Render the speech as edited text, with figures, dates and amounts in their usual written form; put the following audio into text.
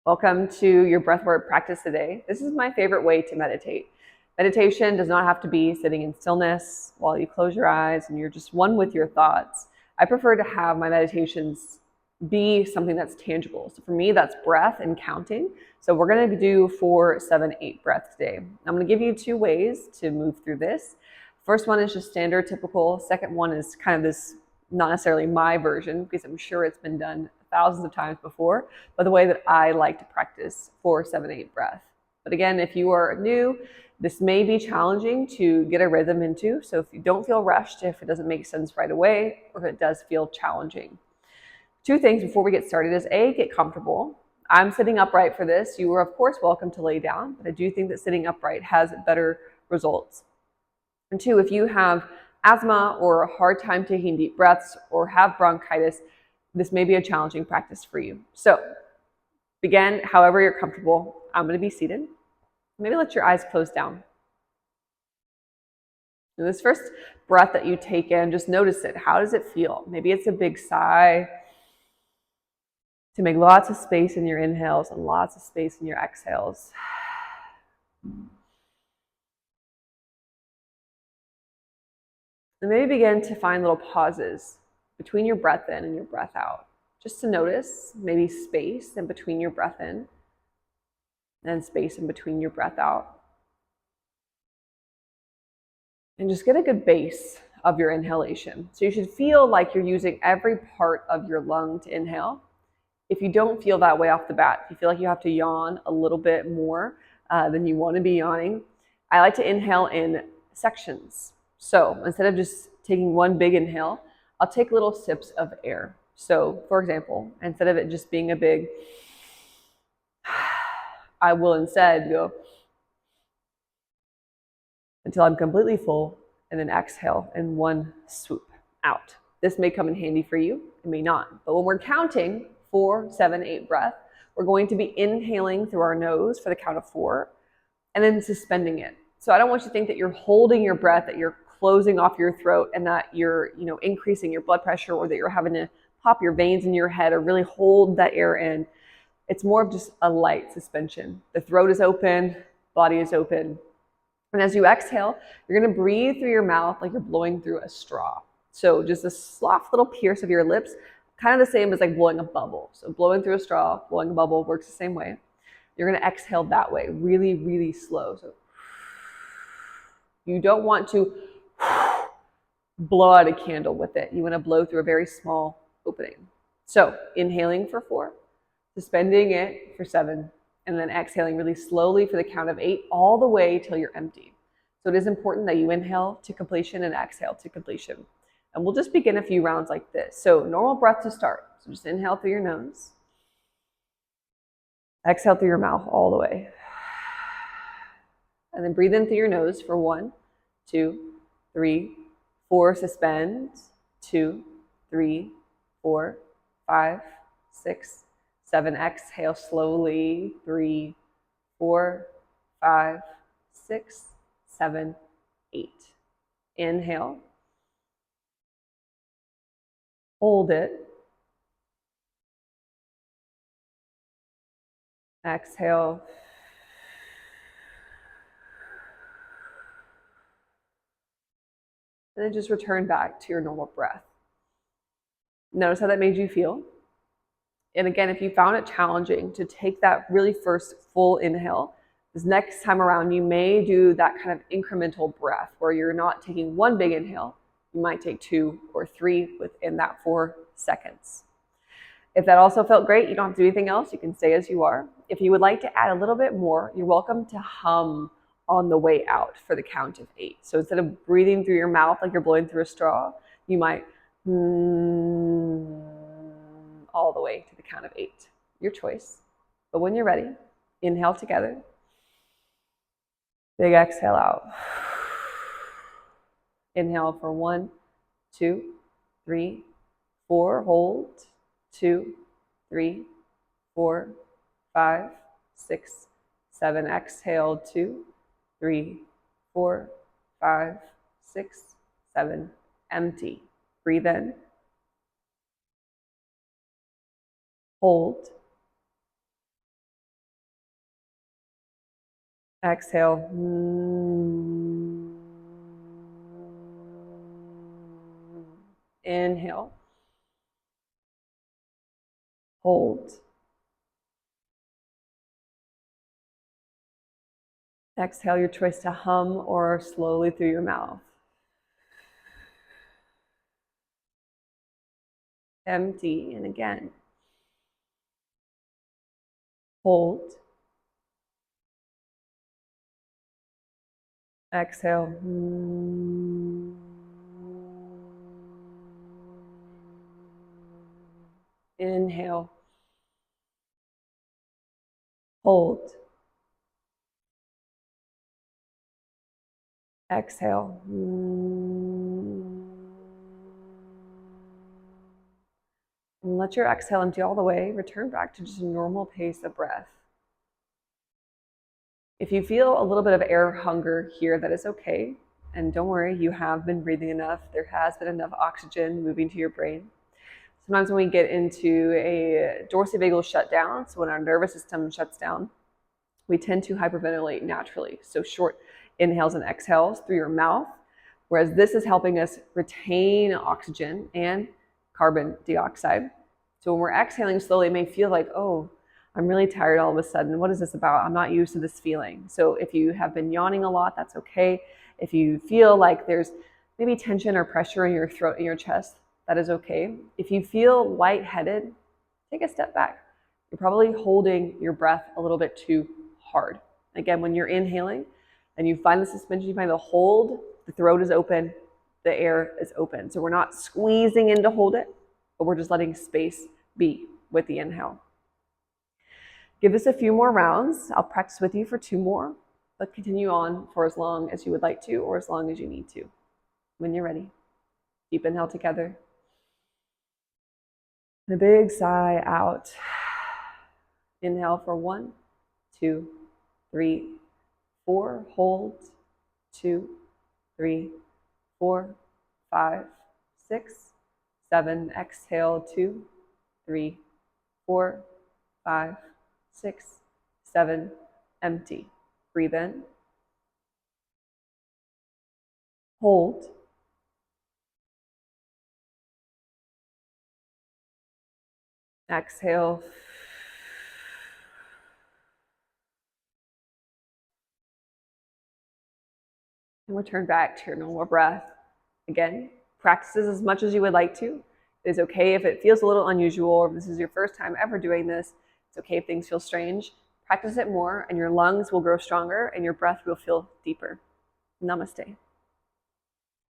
Welcome to your breathwork practice today. This is my favorite way to meditate. Meditation does not have to be sitting in stillness while you close your eyes and you're just one with your thoughts. I prefer to have my meditations be something that's tangible. So for me, that's breath and counting. So we're going to do 4, 7, 8 breaths today. I'm going to give you 2 ways to move through this. First one is just standard, typical. Second one is kind of this, not necessarily my version, because I'm sure it's been done thousands of times before, but the way that I like to practice 4, 7, 8 breath. But again, if you are new, this may be challenging to get a rhythm into. So if you don't feel rushed, if it doesn't make sense right away, or if it does feel challenging. 2 things before we get started is A, get comfortable. I'm sitting upright for this. You are, of course, welcome to lay down, but I do think that sitting upright has better results. And 2, if you have asthma or a hard time taking deep breaths or have bronchitis, this may be a challenging practice for you. So begin however you're comfortable. I'm going to be seated. Maybe let your eyes close down. And this first breath that you take in, just notice it. How does it feel? Maybe it's a big sigh to make lots of space in your inhales and lots of space in your exhales. And maybe begin to find little pauses between your breath in and your breath out. Just to notice maybe space in between your breath in and space in between your breath out. And just get a good base of your inhalation. So you should feel like you're using every part of your lung to inhale. If you don't feel that way off the bat, if you feel like you have to yawn a little bit more than you want to be yawning, I like to inhale in sections. So instead of just taking one big inhale, I'll take little sips of air. So for example, instead of it just being a big, I will instead go until I'm completely full and then exhale in one swoop out. This may come in handy for you, it may not. But when we're counting 4, 7, 8 breath, we're going to be inhaling through our nose for the count of 4 and then suspending it. So I don't want you to think that you're holding your breath, that you're closing off your throat and that you're, increasing your blood pressure or that you're having to pop your veins in your head or really hold that air in. It's more of just a light suspension. The throat is open, body is open. And as you exhale, you're going to breathe through your mouth like you're blowing through a straw. So just a soft little pierce of your lips, kind of the same as like blowing a bubble. So blowing through a straw, blowing a bubble works the same way. You're going to exhale that way, really, really slow. So you don't want to blow out a candle with it. You want to blow through a very small opening. So inhaling for 4, suspending it for 7, and then exhaling really slowly for the count of 8, all the way till you're empty. So it is important that you inhale to completion and exhale to completion. And we'll just begin a few rounds like this. So normal breath to start. So just inhale through your nose. Exhale through your mouth all the way. And then breathe in through your nose for 1, 2, 3, 4. Suspend. 2, 3, 4, 5, 6, 7. Exhale slowly. 3, 4, 5, 6, 7, 8. Inhale. Hold it. Exhale. And then just return back to your normal breath. Notice how that made you feel. And again, if you found it challenging to take that really first full inhale, this next time around, you may do that kind of incremental breath where you're not taking one big inhale. You might take 2 or 3 within that 4 seconds. If that also felt great, you don't have to do anything else. You can stay as you are. If you would like to add a little bit more, you're welcome to hum on the way out for the count of 8. So instead of breathing through your mouth like you're blowing through a straw, you might all the way to the count of 8. Your choice. But when you're ready, inhale together. Big exhale out. Inhale for 1, 2, 3, 4. Hold. 2, 3, 4, 5, 6, 7. Exhale. 2, 3, 4, 5, 6, 7. Empty. Breathe in. Hold. Exhale. Inhale. Hold. Exhale your choice to hum or slowly through your mouth. Empty, and again. Hold. Exhale. Inhale. Hold. Exhale. And let your exhale empty all the way. Return back to just a normal pace of breath. If you feel a little bit of air hunger here, that is okay. And don't worry, you have been breathing enough. There has been enough oxygen moving to your brain. Sometimes when we get into a dorsivascular shutdown, so when our nervous system shuts down, we tend to hyperventilate naturally. So short inhales and exhales through your mouth, whereas this is helping us retain oxygen and carbon dioxide. So when we're exhaling slowly, it may feel like, oh, I'm really tired all of a sudden. What is this about? I'm not used to this feeling. So if you have been yawning a lot, that's okay. If you feel like there's maybe tension or pressure in your throat, in your chest, that is okay. If you feel lightheaded, take a step back. You're probably holding your breath a little bit too hard. Again, when you're inhaling and you find the suspension, you find the hold, the throat is open, the air is open. So we're not squeezing in to hold it, but we're just letting space be with the inhale. Give this a few more rounds. I'll practice with you for 2 more, but continue on for as long as you would like to or as long as you need to. When you're ready, deep inhale together. And a big sigh out. Inhale for 1, 2, 3, 4. Hold. 2, 3, 4, 5, 6, 7. Exhale. 2, 3, 4, 5, 6, 7. Empty. Breathe in. Hold. Exhale. And return back to your normal breath. Again, practice this as much as you would like to. It is okay if it feels a little unusual, or if this is your first time ever doing this. It's okay if things feel strange. Practice it more, and your lungs will grow stronger, and your breath will feel deeper. Namaste.